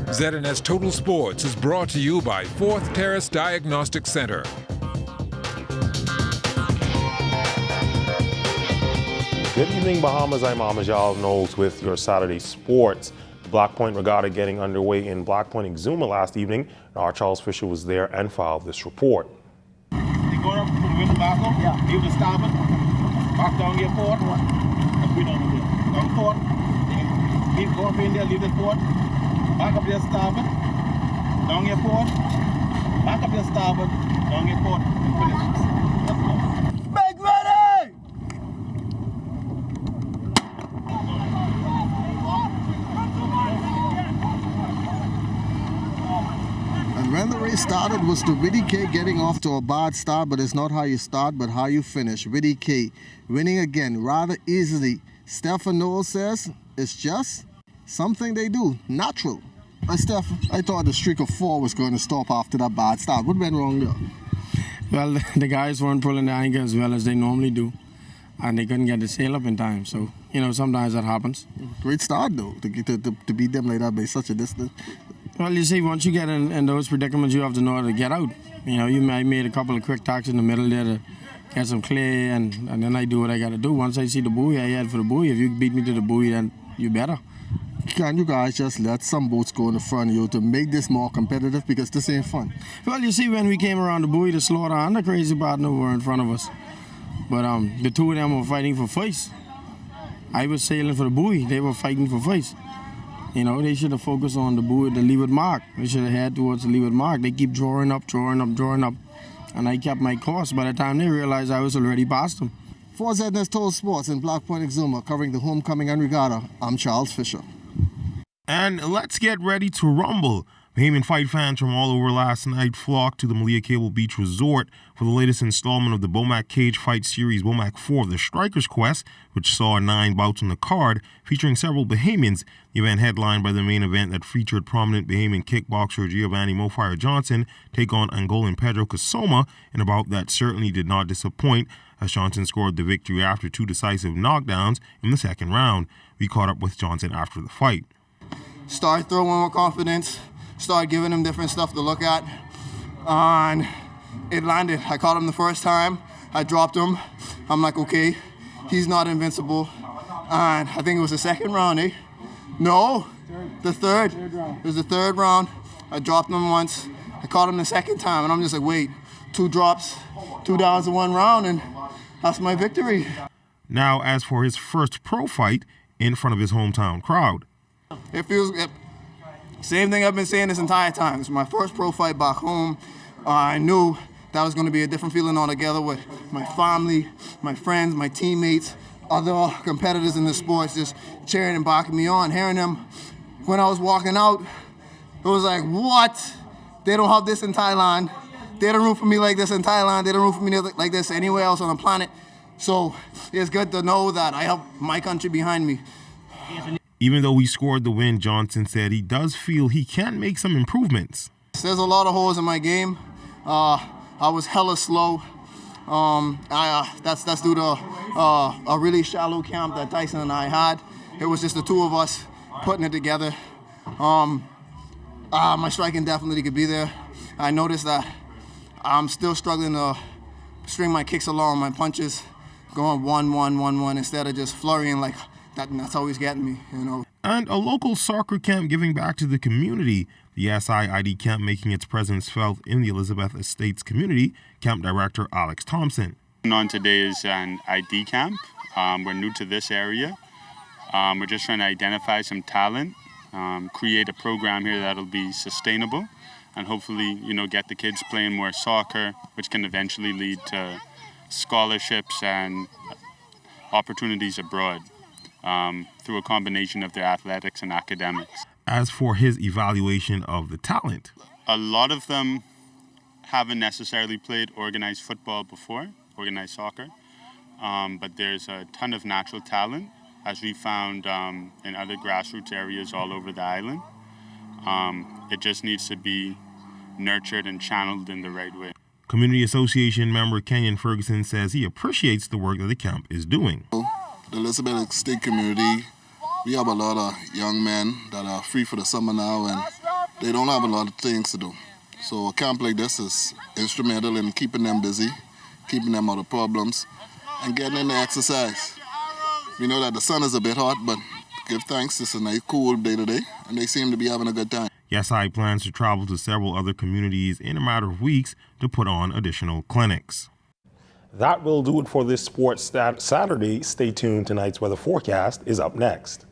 ZNS Total Sports is brought to you by Fourth Terrace Diagnostic Center. Good evening, Bahamas. I'm Amajal Knowles with your Saturday sports. The Black Point Regatta getting underway in Black Point, EXUMA last evening. Our Charles Fisher was there and filed this report. They go up to the window back up, leave the starboard, back down your port, and we down here. Down port, keep go up in there, leave the port, back up your starboard, down your port, back up your starboard, down your port, and finish. Let's go. Make ready! And when the race started was to Widdy K getting off to a bad start, but it's not how you start, but how you finish. Widdy K winning again rather easily. Stefan Noel says it's just something they do, natural. Steph, I thought the streak of 4 was going to stop after that bad start. What went wrong there? Well, the guys weren't pulling the anchor as well as they normally do, and they couldn't get the sail up in time. So, sometimes that happens. Great start, though, to beat them like that by such a distance. Well, you see, once you get in those predicaments, you have to know how to get out. I made a couple of quick tacks in the middle there to get some clay, and then I do what I got to do. Once I see the buoy, I head for the buoy. If you beat me to the buoy, then you better. Can you guys just let some boats go in the front of you to make this more competitive? Because this ain't fun. Well, you see, when we came around the buoy, the slaughter and the crazy partner were in front of us. But the two of them were fighting for face. I was sailing for the buoy. They were fighting for face. They should have focused on the buoy, the leeward mark. They should have headed towards the leeward mark. They keep drawing up. And I kept my course. By the time they realized I was already past them. For ZNS Total Sports in Black Point, EXUMA, covering the homecoming and regatta, I'm Charles Fisher. And let's get ready to rumble. Bahamian fight fans from all over last night flocked to the Malia Cable Beach Resort for the latest installment of the B.O.M.A.C Cage Fight Series, B.O.M.A.C 4, The Striker's Quest, which saw 9 bouts on the card, featuring several Bahamians. The event headlined by the main event that featured prominent Bahamian kickboxer Giovanni Mofire Johnson take on Angolan Pedro Kasoma in a bout that certainly did not disappoint, as Johnson scored the victory after 2 decisive knockdowns in the second round. We caught up with Johnson after the fight. Start throwing with confidence, start giving him different stuff to look at, and it landed. I caught him the first time, I dropped him. I'm like, okay, he's not invincible. And I think it was the second round, eh? No, the third. It was the third round. I dropped him once, I caught him the second time, and I'm just like, wait, 2 drops, 2 downs in 1 round, and that's my victory. Now, as for his first pro fight in front of his hometown crowd. It feels, same thing I've been saying this entire time. It's my first pro fight back home. I knew that was going to be a different feeling altogether with my family, my friends, my teammates, other competitors in the sports just cheering and backing me on. Hearing them when I was walking out, it was like, what? They don't have this in Thailand. They don't root for me like this in Thailand. They don't root for me like this anywhere else on the planet. So it's good to know that I have my country behind me. Even though he scored the win, Johnson said he does feel he can make some improvements. There's a lot of holes in my game. I was hella slow. That's due to a really shallow camp that Tyson and I had. It was just the 2 of us putting it together. My striking definitely could be there. I noticed that I'm still struggling to string my kicks along, my punches going 1-1-1-1 instead of just flurrying like that. That's always getting me, And a local soccer camp giving back to the community. The SIID camp making its presence felt in the Elizabeth Estates community. Camp director Alex Thompson. On today is an ID camp. We're new to this area. We're just trying to identify some talent, create a program here that'll be sustainable, and hopefully, get the kids playing more soccer, which can eventually lead to scholarships and opportunities abroad through a combination of their athletics and academics. As for his evaluation of the talent, a lot of them haven't necessarily played organized football before, organized soccer, but there's a ton of natural talent, as we found in other grassroots areas all over the island. It just needs to be nurtured and channeled in the right way. Community Association member Kenyon Ferguson says he appreciates the work that the camp is doing. The Elizabeth Estate community, we have a lot of young men that are free for the summer now, and they don't have a lot of things to do. So a camp like this is instrumental in keeping them busy, keeping them out of problems, and getting in the exercise. We know that the sun is a bit hot, but give thanks, it's a nice cool day today, and they seem to be having a good time. YesI plans to travel to several other communities in a matter of weeks to put on additional clinics. That will do it for this Sports Saturday. Stay tuned. Tonight's weather forecast is up next.